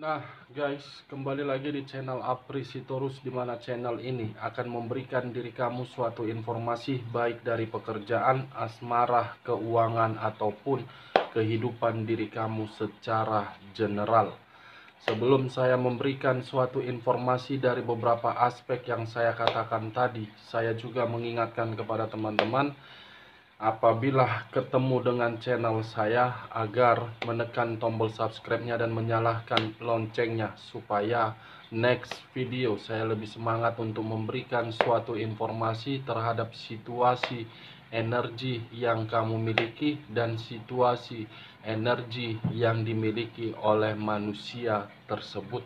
Nah guys, kembali lagi di channel Apri Sitorus, di mana channel ini akan memberikan diri kamu suatu informasi baik dari pekerjaan, asmara, keuangan, ataupun kehidupan diri kamu secara general. Sebelum saya memberikan suatu informasi dari beberapa aspek yang saya katakan tadi, saya juga mengingatkan kepada teman-teman apabila ketemu dengan channel saya agar menekan tombol subscribe-nya dan menyalakan loncengnya supaya next video saya lebih semangat untuk memberikan suatu informasi terhadap situasi energi yang kamu miliki dan situasi energi yang dimiliki oleh manusia tersebut.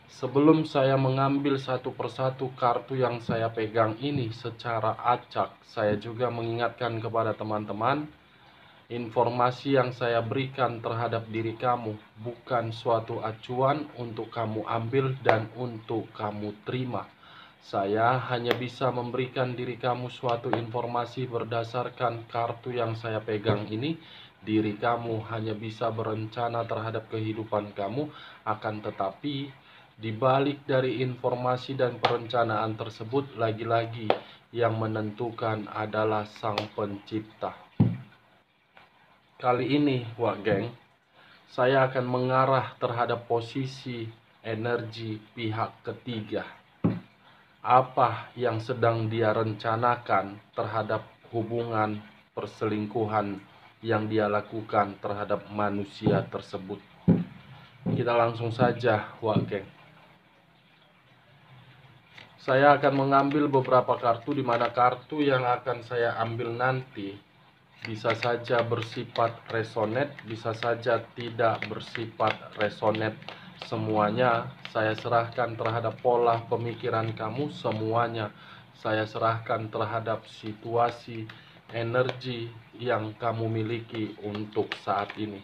Sebelum saya mengambil satu persatu kartu yang saya pegang ini secara acak, saya juga mengingatkan kepada teman-teman, informasi yang saya berikan terhadap diri kamu bukan suatu acuan untuk kamu ambil dan untuk kamu terima. Saya hanya bisa memberikan diri kamu suatu informasi berdasarkan kartu yang saya pegang ini. Diri kamu hanya bisa berencana terhadap kehidupan kamu, akan tetapi di balik dari informasi dan perencanaan tersebut, lagi-lagi yang menentukan adalah Sang Pencipta. Kali ini, Wak Geng, saya akan mengarah terhadap posisi energi pihak ketiga. Apa yang sedang dia rencanakan terhadap hubungan perselingkuhan yang dia lakukan terhadap manusia tersebut. Kita langsung saja, Wak Geng. Saya akan mengambil beberapa kartu, di mana kartu yang akan saya ambil nanti bisa saja bersifat resonate, bisa saja tidak bersifat resonate. Semuanya saya serahkan terhadap pola pemikiran kamu, semuanya saya serahkan terhadap situasi energi yang kamu miliki untuk saat ini.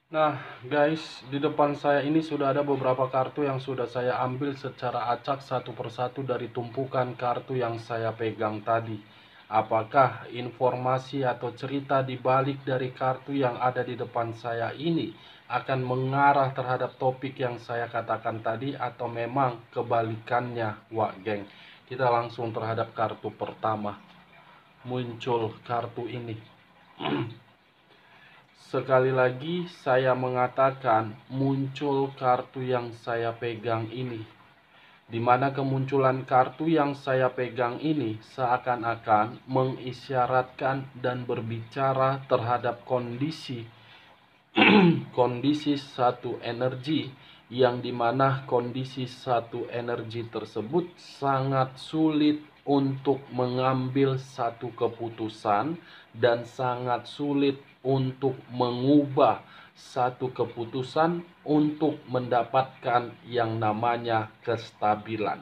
Nah guys, di depan saya ini sudah ada beberapa kartu yang sudah saya ambil secara acak satu persatu dari tumpukan kartu yang saya pegang tadi. Apakah informasi atau cerita di balik dari kartu yang ada di depan saya ini akan mengarah terhadap topik yang saya katakan tadi, atau memang kebalikannya, Wak Geng? Kita langsung terhadap kartu pertama. Muncul kartu ini. Sekali lagi saya mengatakan muncul kartu yang saya pegang ini, di mana kemunculan kartu yang saya pegang ini seakan-akan mengisyaratkan dan berbicara terhadap kondisi kondisi satu energi, yang dimana kondisi satu energi tersebut sangat sulit untuk mengambil satu keputusan dan sangat sulit untuk mengubah satu keputusan untuk mendapatkan yang namanya kestabilan.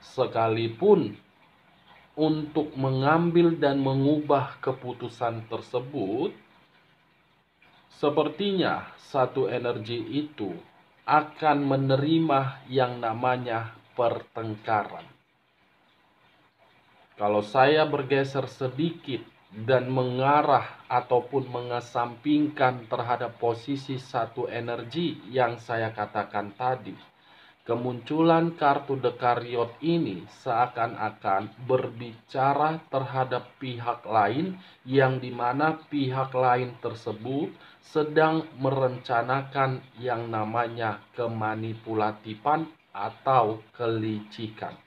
Sekalipun untuk mengambil dan mengubah keputusan tersebut, sepertinya satu energi itu akan menerima yang namanya pertengkaran. Kalau saya bergeser sedikit dan mengarah ataupun mengesampingkan terhadap posisi satu energi yang saya katakan tadi, kemunculan kartu The Chariot ini seakan-akan berbicara terhadap pihak lain, yang dimana pihak lain tersebut sedang merencanakan yang namanya kemanipulatifan atau kelicikan.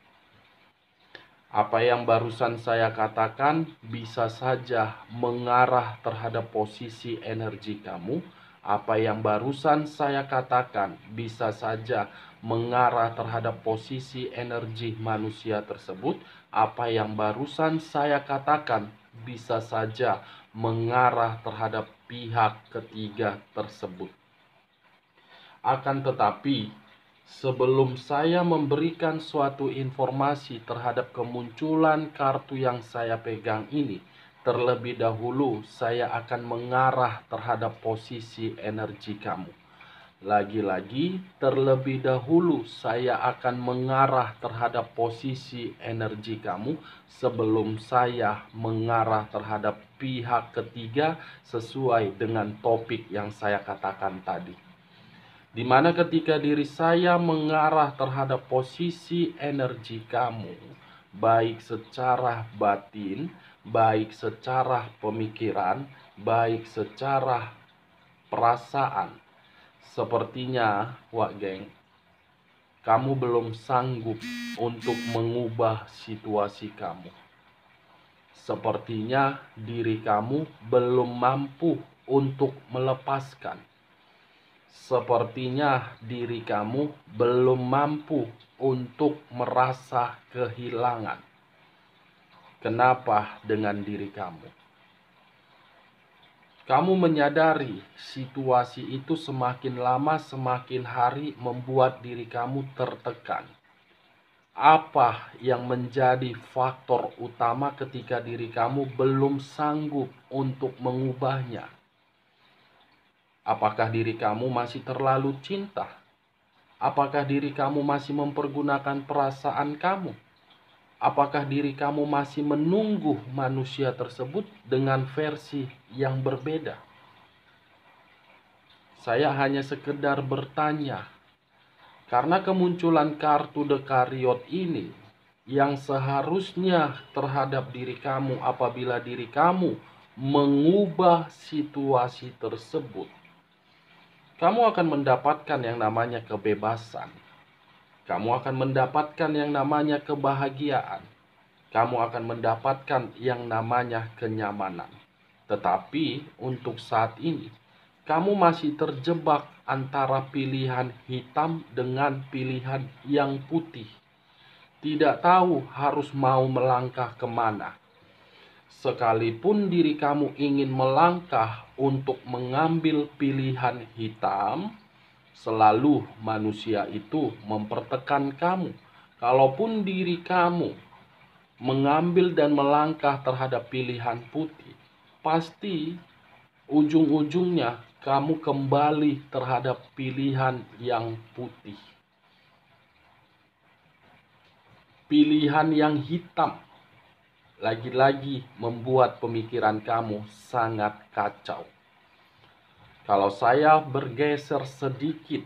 Apa yang barusan saya katakan bisa saja mengarah terhadap posisi energi kamu. Apa yang barusan saya katakan bisa saja mengarah terhadap posisi energi manusia tersebut. Apa yang barusan saya katakan bisa saja mengarah terhadap pihak ketiga tersebut. Akan tetapi, sebelum saya memberikan suatu informasi terhadap kemunculan kartu yang saya pegang ini, terlebih dahulu saya akan mengarah terhadap posisi energi kamu. Lagi-lagi, terlebih dahulu saya akan mengarah terhadap posisi energi kamu sebelum saya mengarah terhadap pihak ketiga sesuai dengan topik yang saya katakan tadi. Dimana ketika diri saya mengarah terhadap posisi energi kamu, baik secara batin, baik secara pemikiran, baik secara perasaan, sepertinya, Wak Geng, kamu belum sanggup untuk mengubah situasi kamu. Sepertinya diri kamu belum mampu untuk melepaskan. Sepertinya diri kamu belum mampu untuk merasa kehilangan. Kenapa dengan diri kamu? Kamu menyadari situasi itu semakin lama semakin hari membuat diri kamu tertekan. Apa yang menjadi faktor utama ketika diri kamu belum sanggup untuk mengubahnya? Apakah diri kamu masih terlalu cinta? Apakah diri kamu masih mempergunakan perasaan kamu? Apakah diri kamu masih menunggu manusia tersebut dengan versi yang berbeda? Saya hanya sekedar bertanya, karena kemunculan kartu The Chariot ini yang seharusnya terhadap diri kamu apabila diri kamu mengubah situasi tersebut, kamu akan mendapatkan yang namanya kebebasan. Kamu akan mendapatkan yang namanya kebahagiaan. Kamu akan mendapatkan yang namanya kenyamanan. Tetapi untuk saat ini, kamu masih terjebak antara pilihan hitam dengan pilihan yang putih. Tidak tahu harus mau melangkah kemana. Sekalipun diri kamu ingin melangkah untuk mengambil pilihan hitam, selalu manusia itu mempertekan kamu. Kalaupun diri kamu mengambil dan melangkah terhadap pilihan putih, pasti ujung-ujungnya kamu kembali terhadap pilihan yang putih. Pilihan yang hitam lagi-lagi membuat pemikiran kamu sangat kacau. Kalau saya bergeser sedikit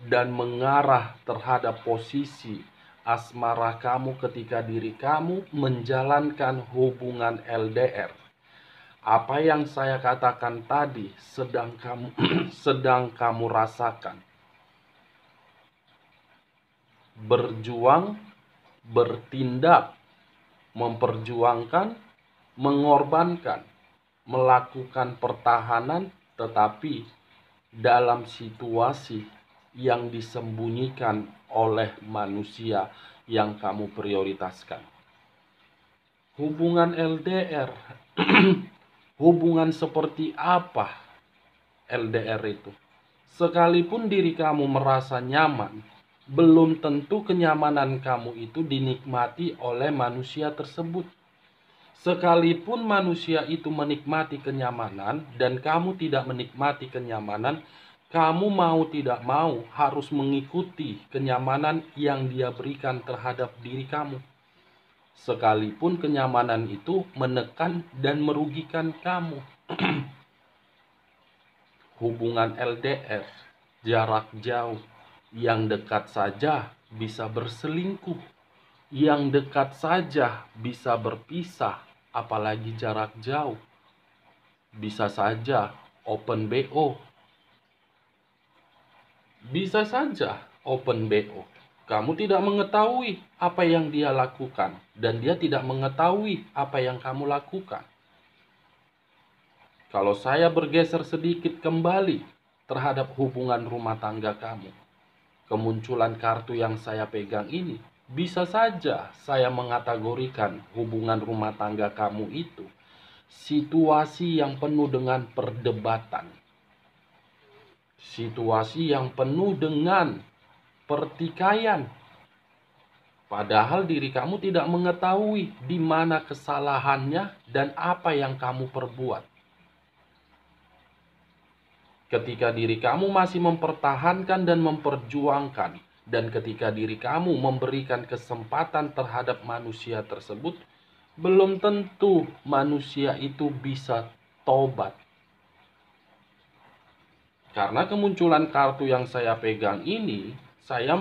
dan mengarah terhadap posisi asmara kamu ketika diri kamu menjalankan hubungan LDR, apa yang saya katakan tadi sedang kamu rasakan. Berjuang, bertindak, memperjuangkan, mengorbankan, melakukan pertahanan, tetapi dalam situasi yang disembunyikan oleh manusia yang kamu prioritaskan. Hubungan LDR, hubungan seperti apa LDR itu? Sekalipun diri kamu merasa nyaman, belum tentu kenyamanan kamu itu dinikmati oleh manusia tersebut. Sekalipun manusia itu menikmati kenyamanan dan kamu tidak menikmati kenyamanan, kamu mau tidak mau harus mengikuti kenyamanan yang dia berikan terhadap diri kamu. Sekalipun kenyamanan itu menekan dan merugikan kamu. Hubungan LDR, jarak jauh, yang dekat saja bisa berselingkuh, yang dekat saja bisa berpisah, apalagi jarak jauh. Bisa saja open BO. Bisa saja open BO. Kamu tidak mengetahui apa yang dia lakukan, dan dia tidak mengetahui apa yang kamu lakukan. Kalau saya bergeser sedikit kembali terhadap hubungan rumah tangga kamu, kemunculan kartu yang saya pegang ini, bisa saja saya mengategorikan hubungan rumah tangga kamu itu situasi yang penuh dengan perdebatan. situasi yang penuh dengan pertikaian. Padahal diri kamu tidak mengetahui di mana kesalahannya dan apa yang kamu perbuat. Ketika diri kamu masih mempertahankan dan memperjuangkan, dan ketika diri kamu memberikan kesempatan terhadap manusia tersebut, belum tentu manusia itu bisa tobat. Karena kemunculan kartu yang saya pegang ini, saya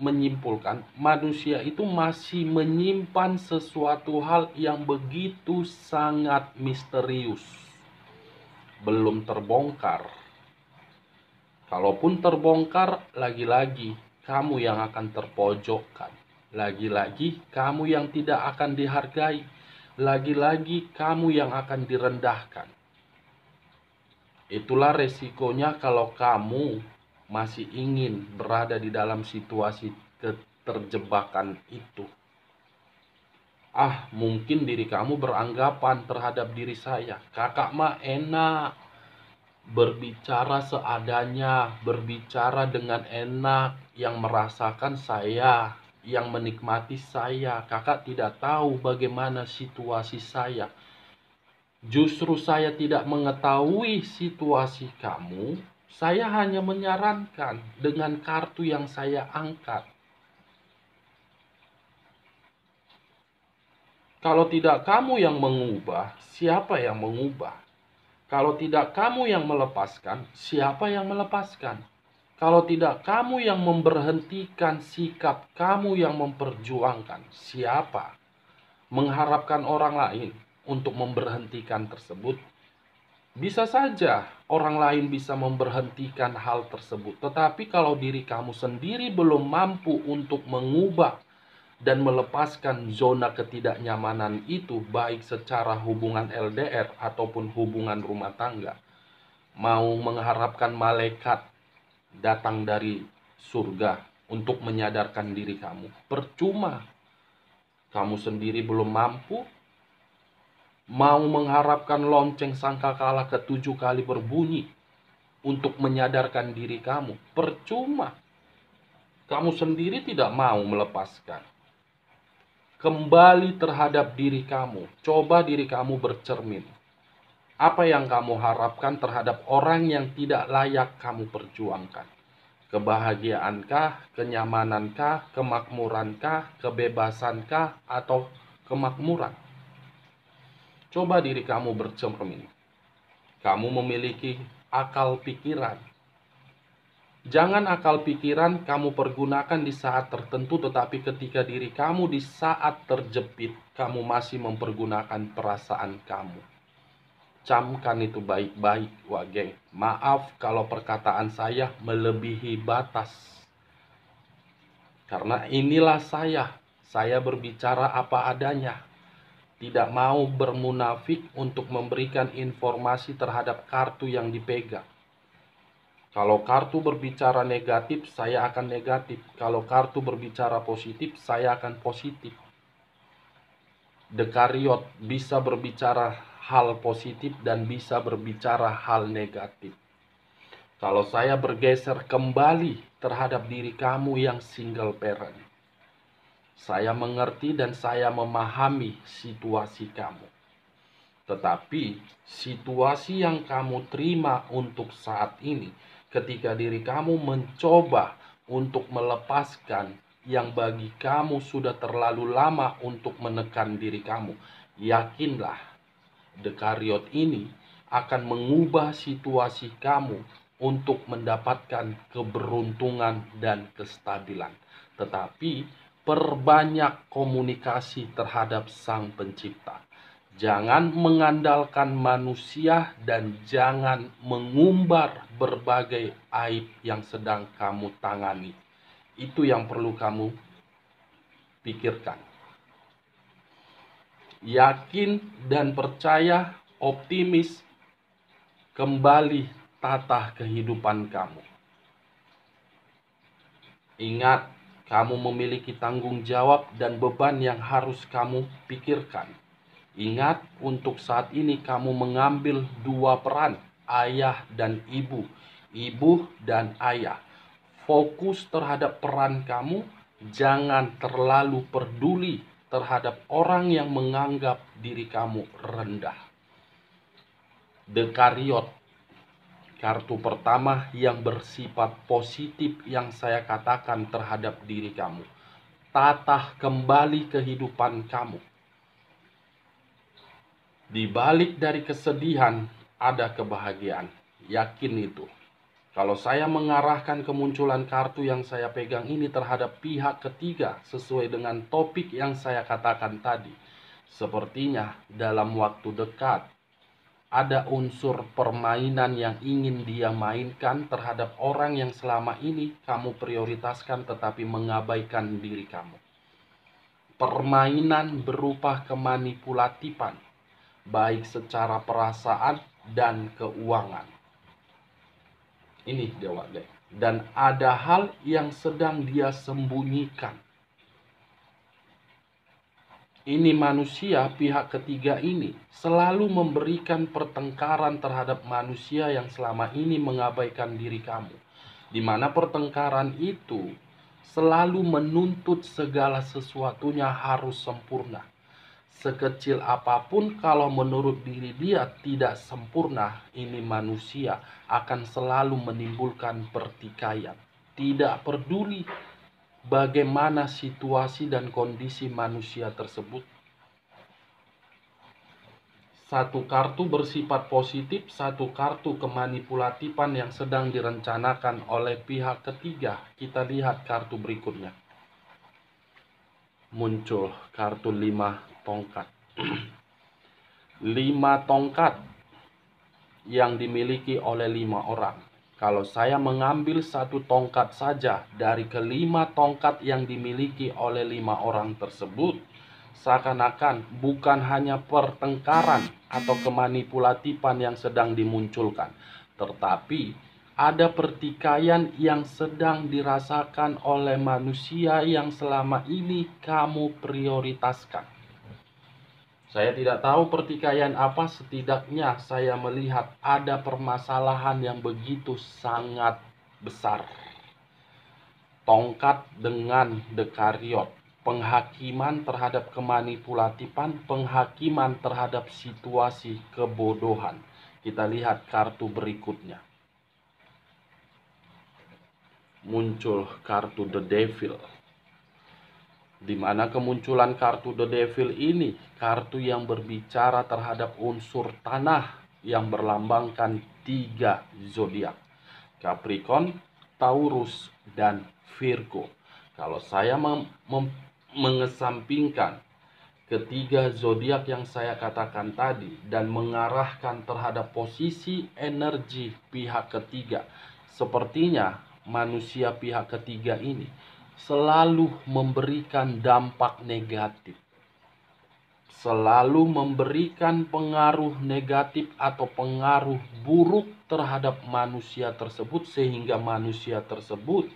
menyimpulkan manusia itu masih menyimpan sesuatu hal yang begitu sangat misterius, belum terbongkar. Kalaupun terbongkar, lagi-lagi kamu yang akan terpojokkan. Lagi-lagi kamu yang tidak akan dihargai. Lagi-lagi kamu yang akan direndahkan. Itulah resikonya kalau kamu masih ingin berada di dalam situasi keterjebakan itu. Mungkin diri kamu beranggapan terhadap diri saya, kakak mah enak, berbicara seadanya, berbicara dengan enak, yang merasakan saya, yang menikmati saya. Kakak tidak tahu bagaimana situasi saya. Justru saya tidak mengetahui situasi kamu. Saya hanya menyarankan dengan kartu yang saya angkat. Kalau tidak kamu yang mengubah, siapa yang mengubah? Kalau tidak kamu yang melepaskan, siapa yang melepaskan? Kalau tidak kamu yang memberhentikan sikap kamu yang memperjuangkan, siapa? Mengharapkan orang lain untuk memberhentikan tersebut. Bisa saja orang lain bisa memberhentikan hal tersebut. Tetapi kalau diri kamu sendiri belum mampu untuk mengubah dan melepaskan zona ketidaknyamanan itu, baik secara hubungan LDR ataupun hubungan rumah tangga, mau mengharapkan malaikat datang dari surga untuk menyadarkan diri kamu, percuma. Kamu sendiri belum mampu. Mau mengharapkan lonceng sangkakala ke-7 kali berbunyi untuk menyadarkan diri kamu, percuma. Kamu sendiri tidak mau melepaskan. Kembali terhadap diri kamu. Coba diri kamu bercermin. Apa yang kamu harapkan terhadap orang yang tidak layak kamu perjuangkan? Kebahagiaankah, kenyamanankah, kemakmurankah, kebebasankah, atau kemakmuran? Coba diri kamu bercermin. Kamu memiliki akal pikiran. Jangan akal pikiran kamu pergunakan di saat tertentu, tetapi ketika diri kamu di saat terjepit, kamu masih mempergunakan perasaan kamu. Camkan itu baik-baik, wah geng. Maaf kalau perkataan saya melebihi batas. Karena inilah saya berbicara apa adanya. Tidak mau bermunafik untuk memberikan informasi terhadap kartu yang dipegang. Kalau kartu berbicara negatif, saya akan negatif. Kalau kartu berbicara positif, saya akan positif. Dekariot bisa berbicara hal positif dan bisa berbicara hal negatif. Kalau saya bergeser kembali terhadap diri kamu yang single parent, saya mengerti dan saya memahami situasi kamu. Tetapi situasi yang kamu terima untuk saat ini, ketika diri kamu mencoba untuk melepaskan yang bagi kamu sudah terlalu lama untuk menekan diri kamu, yakinlah Dekariot ini akan mengubah situasi kamu untuk mendapatkan keberuntungan dan kestabilan. Tetapi perbanyak komunikasi terhadap Sang Pencipta. Jangan mengandalkan manusia dan jangan mengumbar berbagai aib yang sedang kamu tangani. Itu yang perlu kamu pikirkan. Yakin dan percaya, optimis, kembali tata kehidupan kamu. Ingat, kamu memiliki tanggung jawab dan beban yang harus kamu pikirkan. Ingat, untuk saat ini kamu mengambil dua peran, ayah dan ibu. ibu dan ayah. Fokus terhadap peran kamu, jangan terlalu peduli terhadap orang yang menganggap diri kamu rendah. Dekariot, kartu pertama yang bersifat positif yang saya katakan terhadap diri kamu. Tata kembali kehidupan kamu. Di balik dari kesedihan ada kebahagiaan. Yakin itu. Kalau saya mengarahkan kemunculan kartu yang saya pegang ini terhadap pihak ketiga sesuai dengan topik yang saya katakan tadi, sepertinya dalam waktu dekat ada unsur permainan yang ingin dia mainkan terhadap orang yang selama ini kamu prioritaskan tetapi mengabaikan diri kamu. Permainan berupa kemanipulatifan, baik secara perasaan dan keuangan. Ini Dewa Dek. Dan ada hal yang sedang dia sembunyikan. Ini manusia pihak ketiga ini selalu memberikan pertengkaran terhadap manusia yang selama ini mengabaikan diri kamu. Di mana pertengkaran itu selalu menuntut segala sesuatunya harus sempurna. Sekecil apapun kalau menurut diri dia tidak sempurna, ini manusia akan selalu menimbulkan pertikaian. Tidak peduli bagaimana situasi dan kondisi manusia tersebut. Satu kartu bersifat positif, satu kartu kemanipulatifan yang sedang direncanakan oleh pihak ketiga. Kita lihat kartu berikutnya. Muncul kartu 5 tongkat. 5 tongkat yang dimiliki oleh 5 orang. Kalau saya mengambil satu tongkat saja dari kelima tongkat yang dimiliki oleh 5 orang tersebut, seakan-akan bukan hanya pertengkaran atau kemanipulatifan yang sedang dimunculkan, tetapi ada pertikaian yang sedang dirasakan oleh manusia yang selama ini kamu prioritaskan. Saya tidak tahu pertikaian apa, setidaknya saya melihat ada permasalahan yang begitu sangat besar. Tongkat dengan dekariot, penghakiman terhadap kemanipulatifan, penghakiman terhadap situasi kebodohan. Kita lihat kartu berikutnya. Muncul kartu The Devil. Di mana kemunculan kartu The Devil ini, kartu yang berbicara terhadap unsur tanah yang berlambangkan 3 zodiak, Capricorn, Taurus, dan Virgo. Kalau saya mengesampingkan ketiga zodiak yang saya katakan tadi dan mengarahkan terhadap posisi energi pihak ketiga, sepertinya manusia pihak ketiga ini selalu memberikan dampak negatif, selalu memberikan pengaruh negatif atau pengaruh buruk terhadap manusia tersebut, sehingga manusia tersebut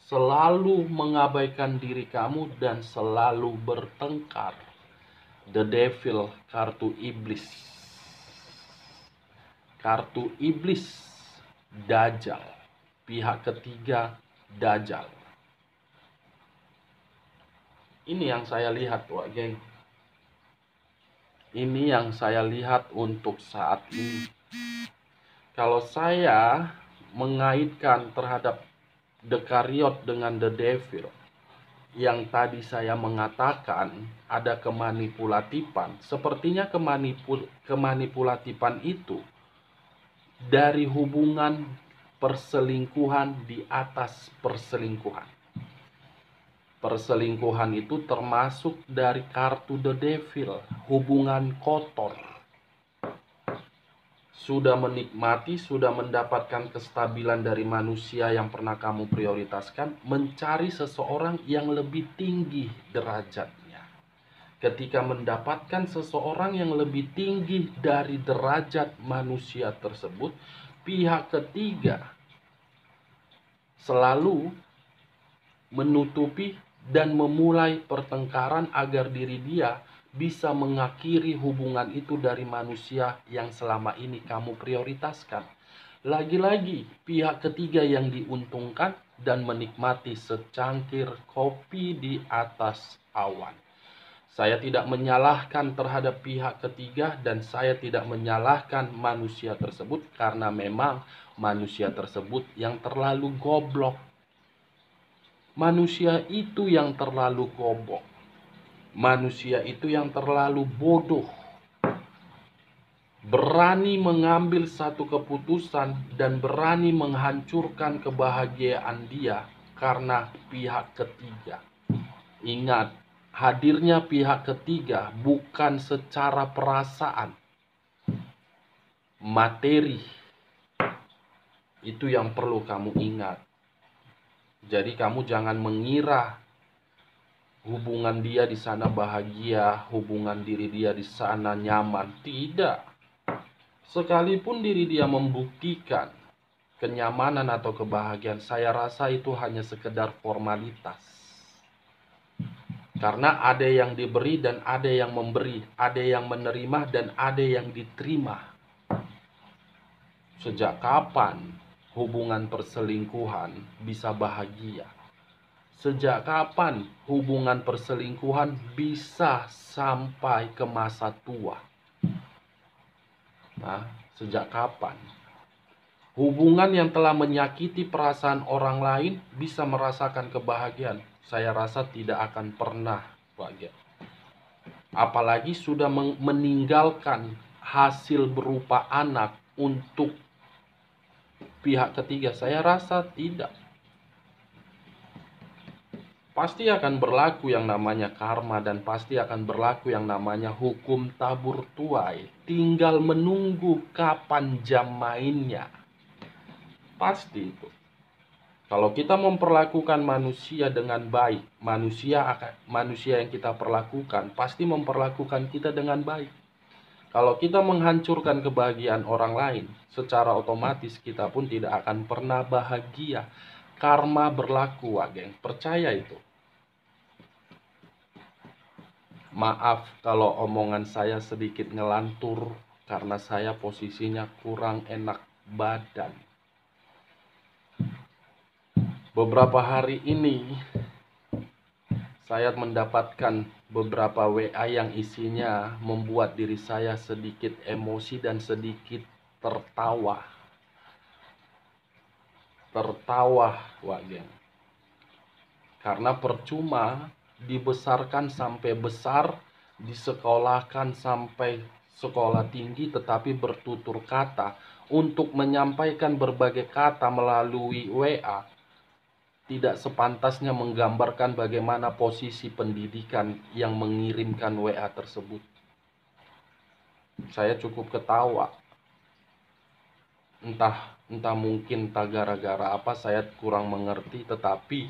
selalu mengabaikan diri kamu dan selalu bertengkar. The Devil, kartu iblis. Kartu iblis, Dajjal. Pihak ketiga, Dajjal. Ini yang saya lihat, Wak Geng. Ini yang saya lihat untuk saat ini. Kalau saya mengaitkan terhadap dekariot dengan The Devil, yang tadi saya mengatakan ada kemanipulatifan, sepertinya kemanipulatifan itu dari hubungan perselingkuhan di atas perselingkuhan. Perselingkuhan itu termasuk dari kartu The Devil, hubungan kotor. Sudah menikmati, sudah mendapatkan kestabilan dari manusia yang pernah kamu prioritaskan, mencari seseorang yang lebih tinggi derajatnya. Ketika mendapatkan seseorang yang lebih tinggi dari derajat manusia tersebut, pihak ketiga selalu menutupi dan memulai pertengkaran agar diri dia bisa mengakhiri hubungan itu dari manusia yang selama ini kamu prioritaskan. Lagi-lagi pihak ketiga yang diuntungkan dan menikmati secangkir kopi di atas awan. Saya tidak menyalahkan terhadap pihak ketiga dan saya tidak menyalahkan manusia tersebut karena memang manusia tersebut yang terlalu goblok. Manusia itu yang terlalu goblok. Manusia itu yang terlalu bodoh. Berani mengambil satu keputusan dan berani menghancurkan kebahagiaan dia karena pihak ketiga. Ingat, hadirnya pihak ketiga bukan secara perasaan, materi. Itu yang perlu kamu ingat. Jadi kamu jangan mengira hubungan dia di sana bahagia, hubungan diri dia di sana nyaman. Tidak. Sekalipun diri dia membuktikan kenyamanan atau kebahagiaan, saya rasa itu hanya sekedar formalitas. Karena ada yang diberi dan ada yang memberi, ada yang menerima dan ada yang diterima. Sejak kapan hubungan perselingkuhan bisa bahagia? Sejak kapan hubungan perselingkuhan bisa sampai ke masa tua? Nah, sejak kapan? Hubungan yang telah menyakiti perasaan orang lain bisa merasakan kebahagiaan? Saya rasa tidak akan pernah bahagia. Apalagi sudah meninggalkan hasil berupa anak untuk pihak ketiga. Saya rasa tidak. Pasti akan berlaku yang namanya karma dan pasti akan berlaku yang namanya hukum tabur tuai. Tinggal menunggu kapan jam mainnya. Pasti itu. Kalau kita memperlakukan manusia dengan baik, manusia yang kita perlakukan pasti memperlakukan kita dengan baik. Kalau kita menghancurkan kebahagiaan orang lain, secara otomatis kita pun tidak akan pernah bahagia. Karma berlaku, geng. Percaya itu. Maaf kalau omongan saya sedikit ngelantur karena saya posisinya kurang enak badan. Beberapa hari ini saya mendapatkan beberapa WA yang isinya membuat diri saya sedikit emosi dan sedikit tertawa. Geng. Karena percuma dibesarkan sampai besar, disekolahkan sampai sekolah tinggi, tetapi bertutur kata untuk menyampaikan berbagai kata melalui WA tidak sepantasnya menggambarkan bagaimana posisi pendidikan yang mengirimkan WA tersebut. Saya cukup ketawa. Entah mungkin gara-gara apa saya kurang mengerti, tetapi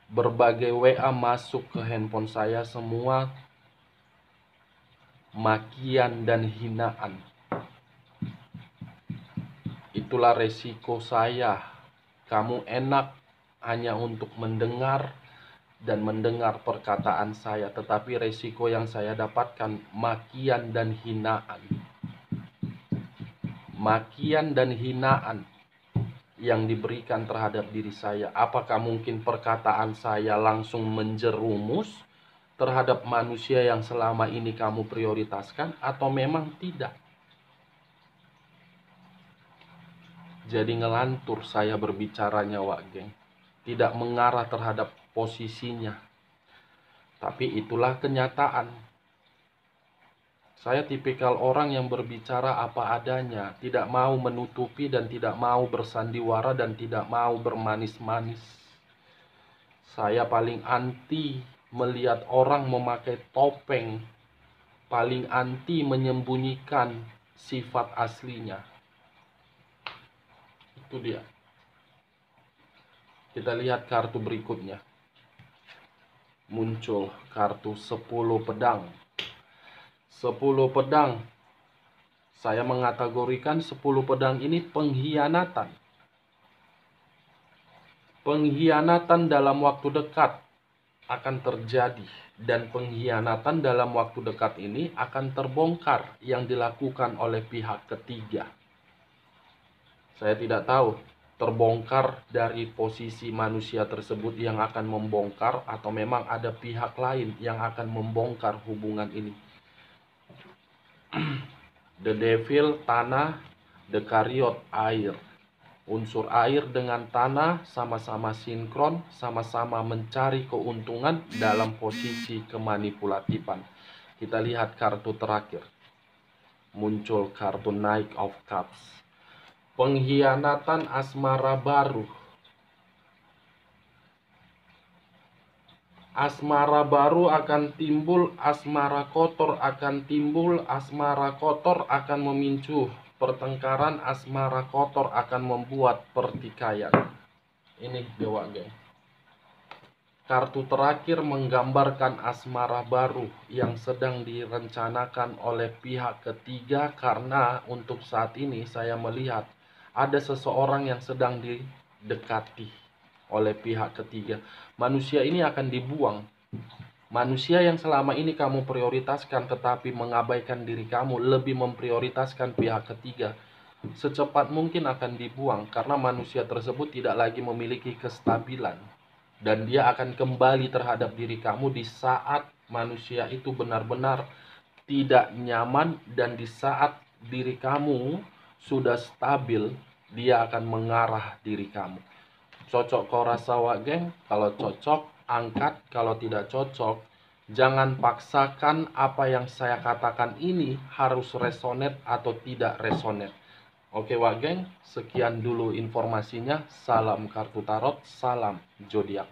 berbagai WA masuk ke handphone saya semua makian dan hinaan. Itulah resiko saya. Kamu enak hanya untuk mendengar dan mendengar perkataan saya, tetapi resiko yang saya dapatkan makian dan hinaan. Makian dan hinaan yang diberikan terhadap diri saya. Apakah mungkin perkataan saya langsung menjerumus terhadap manusia yang selama ini kamu prioritaskan, atau memang tidak? Jadi ngelantur saya berbicaranya, geng. Tidak mengarah terhadap posisinya. Tapi itulah kenyataan. Saya tipikal orang yang berbicara apa adanya, tidak mau menutupi dan tidak mau bersandiwara dan tidak mau bermanis-manis. Saya paling anti melihat orang memakai topeng, paling anti menyembunyikan sifat aslinya. Itu dia. Kita lihat kartu berikutnya. Muncul kartu 10 pedang. 10 pedang. Saya mengategorikan 10 pedang ini pengkhianatan. Pengkhianatan dalam waktu dekat akan terjadi. Dan pengkhianatan dalam waktu dekat ini akan terbongkar yang dilakukan oleh pihak ketiga. Saya tidak tahu terbongkar dari posisi manusia tersebut yang akan membongkar, atau memang ada pihak lain yang akan membongkar hubungan ini. The devil tanah, the chariot air. Unsur air dengan tanah sama-sama sinkron, sama-sama mencari keuntungan dalam posisi kemanipulatifan. Kita lihat kartu terakhir. Muncul kartu Knight of Cups. Pengkhianatan asmara baru. Asmara baru akan timbul, asmara kotor akan timbul, asmara kotor akan memicu pertengkaran, asmara kotor akan membuat pertikaian. Ini dewa, geng. Kartu terakhir menggambarkan asmara baru yang sedang direncanakan oleh pihak ketiga, karena untuk saat ini saya melihat ada seseorang yang sedang didekati oleh pihak ketiga. Manusia ini akan dibuang. Manusia yang selama ini kamu prioritaskan tetapi mengabaikan diri kamu, lebih memprioritaskan pihak ketiga, secepat mungkin akan dibuang karena manusia tersebut tidak lagi memiliki kestabilan. Dan dia akan kembali terhadap diri kamu di saat manusia itu benar-benar tidak nyaman, dan di saat diri kamu sudah stabil, dia akan mengarah diri kamu. Cocok kau rasa, wak, geng? Kalau cocok, angkat. Kalau tidak cocok, jangan paksakan apa yang saya katakan ini harus resonate atau tidak resonate. Oke, wak, geng, sekian dulu informasinya. Salam kartu tarot, salam zodiak.